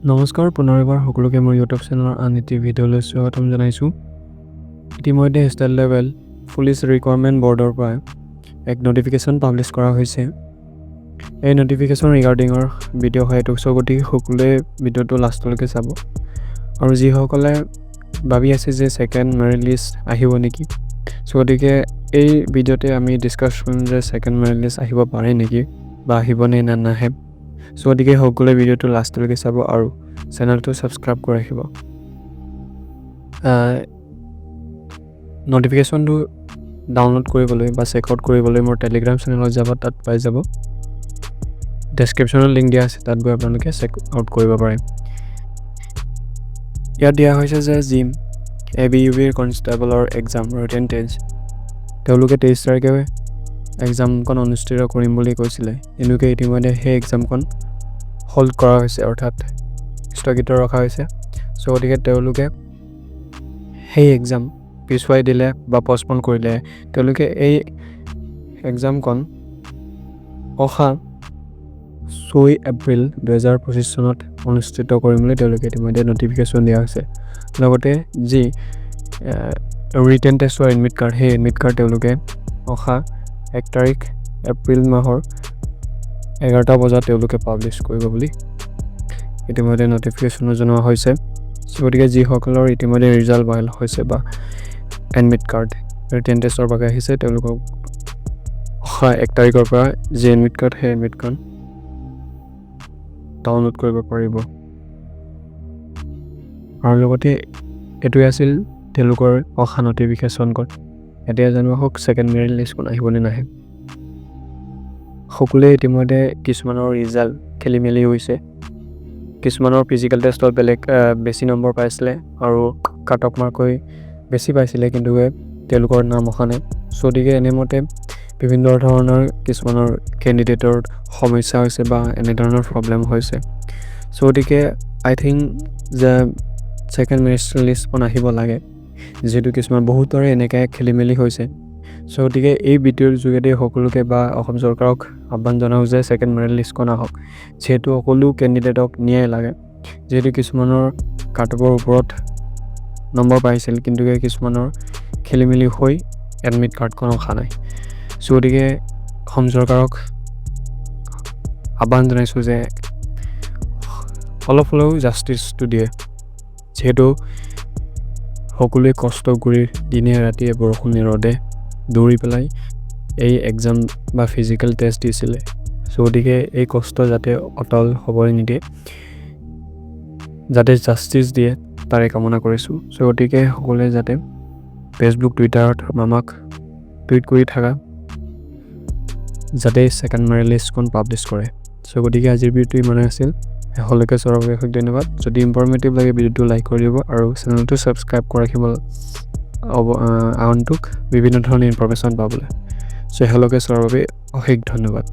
নমস্কাৰ পুনৰ এবাৰ সকলোকে মোৰ ইউটিউব চেনেলৰ আন এটি ভিডিঅ'লৈ স্বাগতম জনাইছোঁ। ইতিমধ্যে ষ্টেট লেভেল পুলিচ ৰিকুৱাৰমেণ্ট বৰ্ডৰ পৰা এক নটিফিকেশ্যন পাব্লিছ কৰা হৈছে। এই নটিফিকেশ্যন ৰিগাৰ্ডিঙৰ ভিডিঅ' হয় এইটো, চ' গতিকে সকলোৱে ভিডিঅ'টো লাষ্টলৈকে চাব। আৰু যিসকলে ভাবি আছে যে ছেকেণ্ড মেৰিট লিষ্ট আহিব নেকি, চ' গতিকে এই ভিডিঅ'তে আমি ডিছকাছ কৰিম যে ছেকেণ্ড মেৰিট লিষ্ট আহিব পাৰে নেকি বা আহিবনে নে নাহে। চ' গতিকে সকলোৱে ভিডিঅ'টো লাষ্টলৈকে চাব আৰু চেনেলটো ছাবস্ক্ৰাইব কৰি ৰাখিব। নটিফিকেশ্যনটো ডাউনলোড কৰিবলৈ বা চেক আউট কৰিবলৈ মোৰ টেলিগ্ৰাম চেনেলত যাব, তাত পাই যাব। ডেছক্ৰিপশ্যনত লিংক দিয়া আছে, তাত গৈ আপোনালোকে চেক আউট কৰিব পাৰে। ইয়াত দিয়া হৈছে যে জিম ABUBৰ কনষ্টেবলৰ এক্সাম ৰিটেন টেষ্ট, তেওঁলোকে 23 তাৰিখে এক্সামখন অনুষ্ঠিত কৰিম বুলি কৈছিলে। এনেকৈ ইতিমধ্যে সেই এক্সামখন হোল্ড কৰা হৈছে, অৰ্থাৎ স্থগিত ৰখা হৈছে। চ' গতিকে তেওঁলোকে সেই এক্সাম পিছুৱাই দিলে বা পষ্টপন কৰিলে। তেওঁলোকে এই এক্সামখন অহা 6 এপ্ৰিল 2025 চনত অনুষ্ঠিত কৰিম বুলি তেওঁলোকে ইতিমধ্যে নটিফিকেশ্যন দিয়া হৈছে। লগতে যি ৰিটেন টেষ্টৰ এডমিট কাৰ্ড, সেই এডমিট কাৰ্ড তেওঁলোকে অহা 1 তাৰিখ এপ্ৰিল মাহৰ 11টা বজাত তেওঁলোকে পাব্লিছ কৰিব বুলি ইতিমধ্যে নটিফিকেশ্যনো জনোৱা হৈছে। গতিকে যিসকলৰ ইতিমধ্যে ৰিজাল্ট ভাইৰেল হৈছে বা এডমিট কাৰ্ড ৰিটেন টেষ্টৰ বাবে আহিছে, তেওঁলোকক অহা 1 তাৰিখৰ পৰা যি এডমিট কাৰ্ড, সেই এডমিট কাৰ্ড ডাউনলোড কৰিব পাৰিব। আৰু লগতে এইটোৱে আছিল তেওঁলোকৰ অহা নটিফিকেশ্যনখন। এতিয়া জানিব হওক ছেকেণ্ড মেৰিট লিষ্টখন আহিবনে নাহে। সকলোৱে ইতিমধ্যে কিছুমানৰ ৰিজাল্ট খেলি মেলি হৈছে, কিছুমানৰ ফিজিকেল টেষ্টত বেছি নম্বৰ পাইছিলে আৰু কাট অফ মাৰ্ক বেছি পাইছিলে, কিন্তু তেওঁলোকৰ নাম অহা নাই। চ' গতিকে এনেমতে বিভিন্ন ধৰণৰ কিছুমানৰ কেণ্ডিডেটৰ সমস্যা হৈছে বা এনেধৰণৰ প্ৰব্লেম হৈছে। চ' গতিকে আই থিংক যে ছেকেণ্ড মেৰিট লিষ্টখন আহিব লাগে, যিহেতু কিছুমান বহুতৰে এনেকৈ খেলি মেলি হৈছে। চ' গতিকে এই ভিডিঅ'ৰ যোগেদি সকলোকে বা অসম চৰকাৰক আহ্বান জনাওঁ যে ছেকেণ্ড মেৰিট লিষ্টখন আহক, যিহেতু সকলো কেণ্ডিডেটক ন্যায় লাগে। যিহেতু কিছুমানৰ কাট অফৰ ওপৰত নম্বৰ পাইছিল, কিন্তু কিছুমানৰ খেলি মেলি হৈ এডমিট কাৰ্ডখন অহা নাই। চ' গতিকে অসম চৰকাৰক আহ্বান জনাইছোঁ যে অলপ হ'লেও জাষ্টিছটো দিয়ে, যিহেতু সকলোৱে কষ্ট কৰি দিনে ৰাতিয়ে বৰষুণে ৰ'দে দৌৰি পেলাই এই এক্সাম বা ফিজিকেল টেষ্ট দিছিলে। চ' গতিকে এই কষ্ট যাতে অটল হ'বলৈ নিদিয়ে, যাতে জাষ্টিছ দিয়ে তাৰে কামনা কৰিছোঁ। চ' গতিকে সকলোৱে যাতে ফেচবুক টুইটাৰত আমাক টুইট কৰি থাকা, যাতে ছেকেণ্ড মেৰিট লিষ্টখন পাব্লিছ কৰে। চ' গতিকে আজিৰ ভিডিঅ'টো ইমানে আছিল। শেষলৈকে চোৱাৰ বাবে অশেষ ধন্যবাদ। যদি ইনফৰ্মেটিভ লাগে ভিডিঅ'টো লাইক কৰি দিব আৰু চেনেলটো ছাবস্ক্ৰাইব কৰি ৰাখিব আগন্তুক বিভিন্ন ধৰণৰ ইনফৰ্মেশ্যন পাবলৈ। চ' শেষলৈকে চোৱাৰ বাবে অশেষ ধন্যবাদ।